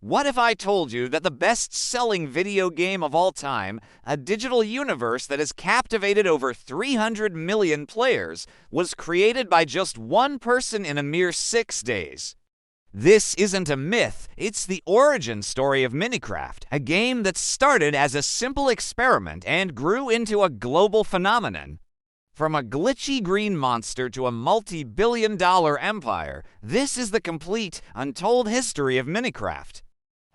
What if I told you that the best-selling video game of all time, a digital universe that has captivated over 300 million players, was created by just one person in a mere 6 days? This isn't a myth, it's the origin story of Minecraft, a game that started as a simple experiment and grew into a global phenomenon. From a glitchy green monster to a multi-billion-dollar empire, this is the complete, untold history of Minecraft.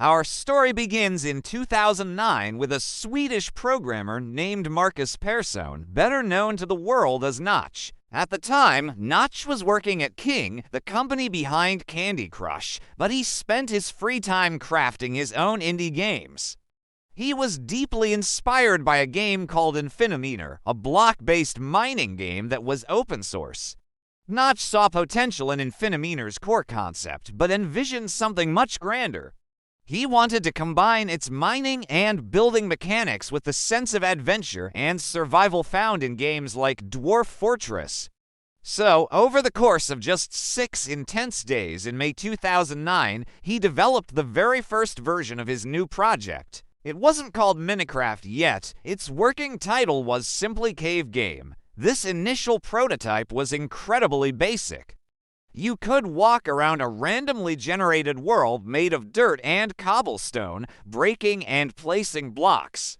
Our story begins in 2009 with a Swedish programmer named Marcus Persson, better known to the world as Notch. At the time, Notch was working at King, the company behind Candy Crush, but he spent his free time crafting his own indie games. He was deeply inspired by a game called Infinimeter, a block-based mining game that was open source. Notch saw potential in Infinimeter's core concept, but envisioned something much grander. He wanted to combine its mining and building mechanics with the sense of adventure and survival found in games like Dwarf Fortress. So, over the course of just 6 intense days in May 2009, he developed the very first version of his new project. It wasn't called Minecraft yet, its working title was simply Cave Game. This initial prototype was incredibly basic. You could walk around a randomly generated world made of dirt and cobblestone, breaking and placing blocks.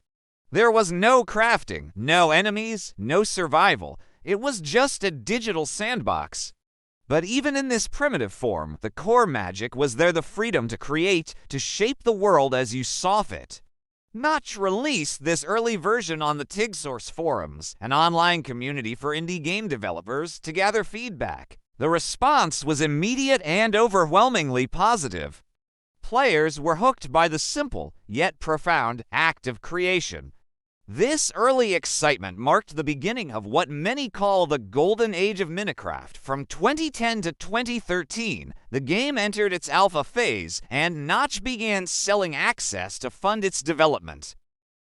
There was no crafting, no enemies, no survival. It was just a digital sandbox. But even in this primitive form, the core magic was there: the freedom to create, to shape the world as you saw fit. Notch released this early version on the TigSource forums, an online community for indie game developers, to gather feedback. The response was immediate and overwhelmingly positive. Players were hooked by the simple, yet profound, act of creation. This early excitement marked the beginning of what many call the golden age of Minecraft. From 2010 to 2013, the game entered its alpha phase, and Notch began selling access to fund its development.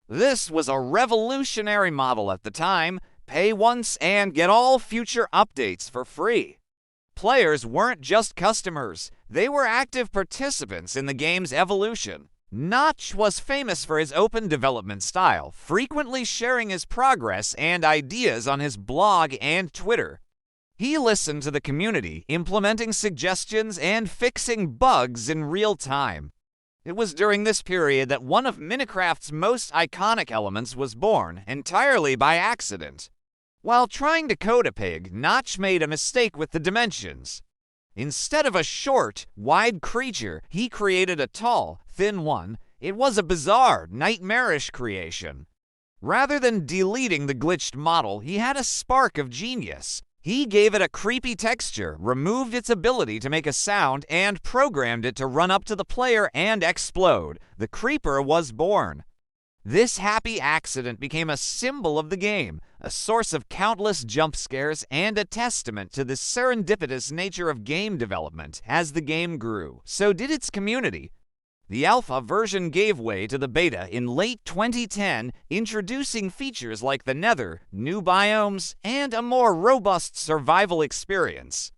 This was a revolutionary model at the time: pay once and get all future updates for free. Players weren't just customers, they were active participants in the game's evolution. Notch was famous for his open development style, frequently sharing his progress and ideas on his blog and Twitter. He listened to the community, implementing suggestions and fixing bugs in real time. It was during this period that one of Minecraft's most iconic elements was born, entirely by accident. While trying to code a pig, Notch made a mistake with the dimensions. Instead of a short, wide creature, he created a tall, thin one. It was a bizarre, nightmarish creation. Rather than deleting the glitched model, he had a spark of genius. He gave it a creepy texture, removed its ability to make a sound, and programmed it to run up to the player and explode. The creeper was born. This happy accident became a symbol of the game, a source of countless jump scares, and a testament to the serendipitous nature of game development. As the game grew, so did its community. The alpha version gave way to the beta in late 2010, introducing features like the Nether, new biomes, and a more robust survival experience.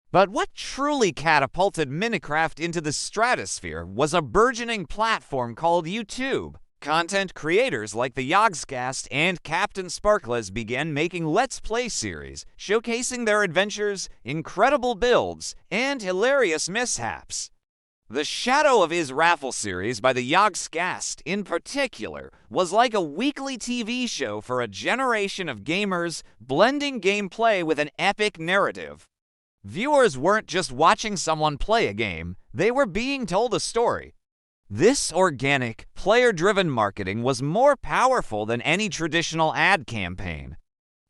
But what truly catapulted Minecraft into the stratosphere was a burgeoning platform called YouTube. Content creators like the Yogscast and Captain Sparkless began making Let's Play series, showcasing their adventures, incredible builds, and hilarious mishaps. The Shadow of Israphel series by the Yogscast, in particular, was like a weekly TV show for a generation of gamers, blending gameplay with an epic narrative. Viewers weren't just watching someone play a game, they were being told a story. This organic, player-driven marketing was more powerful than any traditional ad campaign.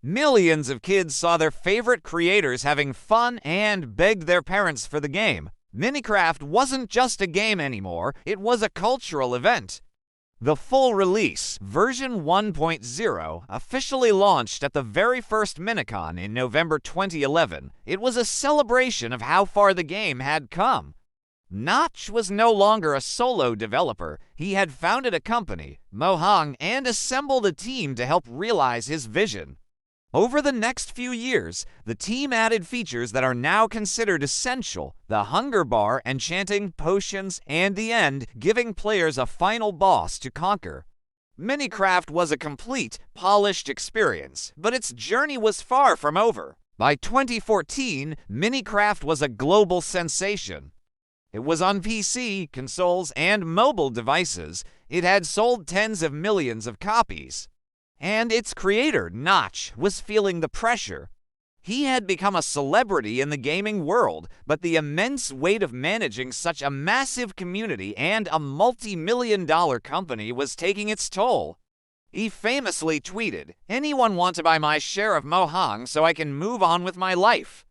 Millions of kids saw their favorite creators having fun and begged their parents for the game. Minecraft wasn't just a game anymore, it was a cultural event. The full release, version 1.0, officially launched at the very first Minicon in November 2011. It was a celebration of how far the game had come. Notch was no longer a solo developer. He had founded a company, Mohang, and assembled a team to help realize his vision. Over the next few years, the team added features that are now considered essential: the hunger bar, enchanting potions, and the end, giving players a final boss to conquer. Minecraft was a complete, polished experience, but its journey was far from over. By 2014, Minecraft was a global sensation. It was on PC, consoles, and mobile devices. It had sold tens of millions of copies. And its creator, Notch, was feeling the pressure. He had become a celebrity in the gaming world, but the immense weight of managing such a massive community and a multi-million-dollar company was taking its toll. He famously tweeted, "Anyone want to buy my share of Mojang so I can move on with my life?"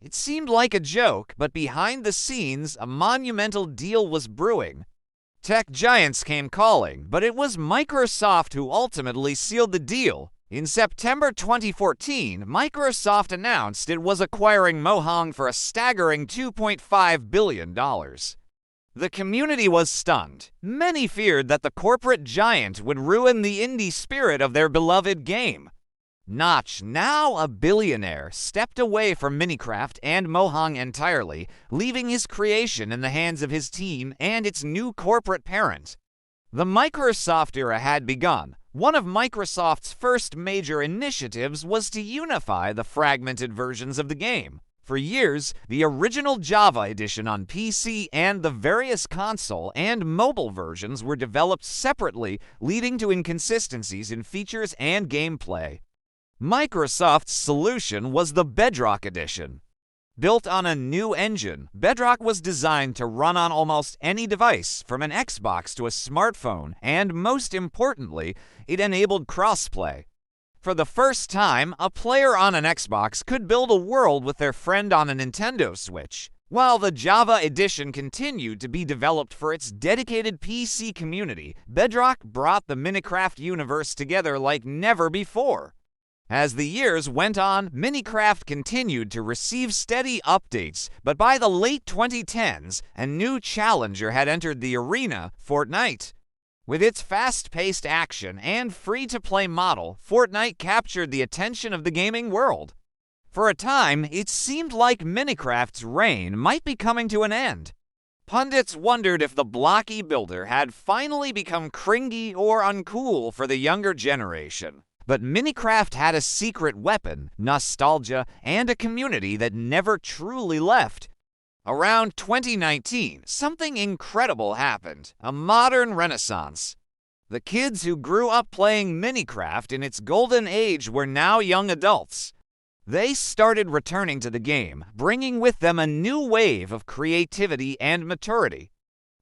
It seemed like a joke, but behind the scenes, a monumental deal was brewing. Tech giants came calling, but it was Microsoft who ultimately sealed the deal. In September 2014, Microsoft announced it was acquiring Mojang for a staggering $2.5 billion. The community was stunned. Many feared that the corporate giant would ruin the indie spirit of their beloved game. Notch, now a billionaire, stepped away from Minecraft and Mojang entirely, leaving his creation in the hands of his team and its new corporate parent. The Microsoft era had begun. One of Microsoft's first major initiatives was to unify the fragmented versions of the game. For years, the original Java edition on PC and the various console and mobile versions were developed separately, leading to inconsistencies in features and gameplay. Microsoft's solution was the Bedrock Edition. Built on a new engine, Bedrock was designed to run on almost any device, from an Xbox to a smartphone, and most importantly, it enabled crossplay. For the first time, a player on an Xbox could build a world with their friend on a Nintendo Switch. While the Java edition continued to be developed for its dedicated PC community, Bedrock brought the Minecraft universe together like never before. As the years went on, Minecraft continued to receive steady updates, but by the late 2010s, a new challenger had entered the arena: Fortnite. With its fast-paced action and free-to-play model, Fortnite captured the attention of the gaming world. For a time, it seemed like Minecraft's reign might be coming to an end. Pundits wondered if the blocky builder had finally become cringy or uncool for the younger generation. But Minecraft had a secret weapon: nostalgia, and a community that never truly left. Around 2019, something incredible happened: a modern renaissance. The kids who grew up playing Minecraft in its golden age were now young adults. They started returning to the game, bringing with them a new wave of creativity and maturity.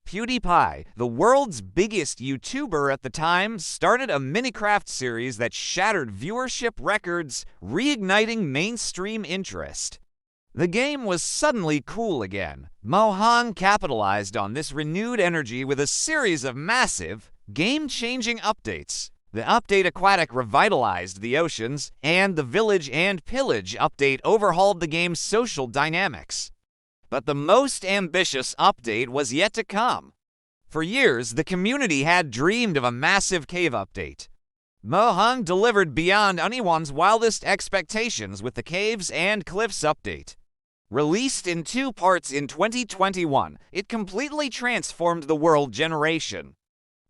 PewDiePie, the world's biggest YouTuber at the time, started a Minecraft series that shattered viewership records, reigniting mainstream interest. The game was suddenly cool again. Mojang capitalized on this renewed energy with a series of massive, game-changing updates. The Update Aquatic revitalized the oceans, and the Village and Pillage update overhauled the game's social dynamics. But the most ambitious update was yet to come. For years, the community had dreamed of a massive cave update. Mojang delivered beyond anyone's wildest expectations with the Caves and Cliffs update. Released in 2 parts in 2021, it completely transformed the world generation.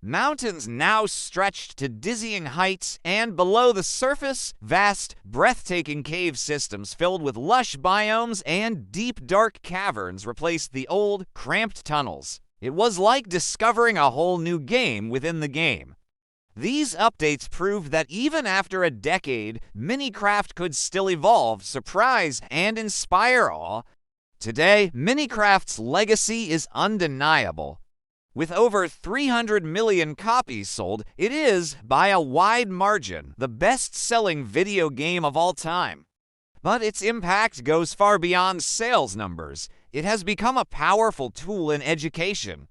Mountains now stretched to dizzying heights, and below the surface, vast, breathtaking cave systems filled with lush biomes and deep, dark caverns replaced the old, cramped tunnels. It was like discovering a whole new game within the game. These updates proved that even after a decade, Minecraft could still evolve, surprise, and inspire awe. Today, Minecraft's legacy is undeniable. With over 300 million copies sold, it is, by a wide margin, the best-selling video game of all time. But its impact goes far beyond sales numbers. It has become a powerful tool in education.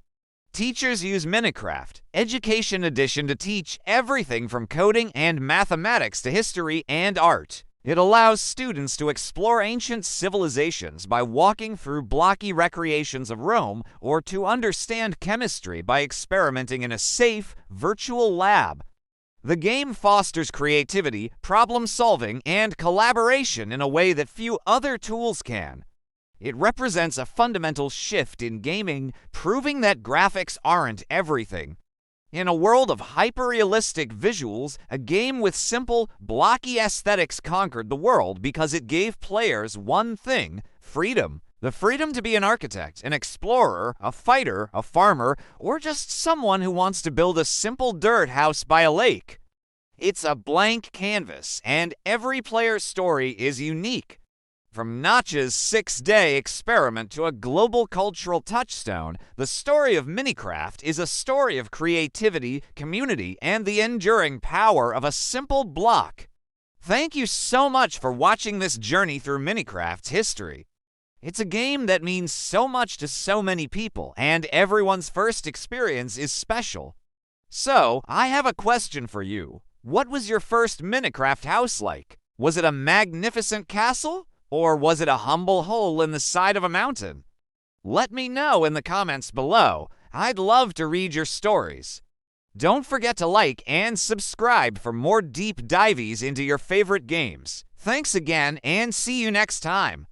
Teachers use Minecraft Education Edition to teach everything from coding and mathematics to history and art. It allows students to explore ancient civilizations by walking through blocky recreations of Rome, or to understand chemistry by experimenting in a safe, virtual lab. The game fosters creativity, problem solving, and collaboration in a way that few other tools can. It represents a fundamental shift in gaming, proving that graphics aren't everything. In a world of hyper-realistic visuals, a game with simple, blocky aesthetics conquered the world because it gave players one thing: freedom. The freedom to be an architect, an explorer, a fighter, a farmer, or just someone who wants to build a simple dirt house by a lake. It's a blank canvas, and every player's story is unique. From Notch's 6-day experiment to a global cultural touchstone, the story of Minecraft is a story of creativity, community, and the enduring power of a simple block. Thank you so much for watching this journey through Minecraft's history. It's a game that means so much to so many people, and everyone's first experience is special. So, I have a question for you. What was your first Minecraft house like? Was it a magnificent castle? Or was it a humble hole in the side of a mountain? Let me know in the comments below. I'd love to read your stories. Don't forget to like and subscribe for more deep dives into your favorite games. Thanks again, and see you next time.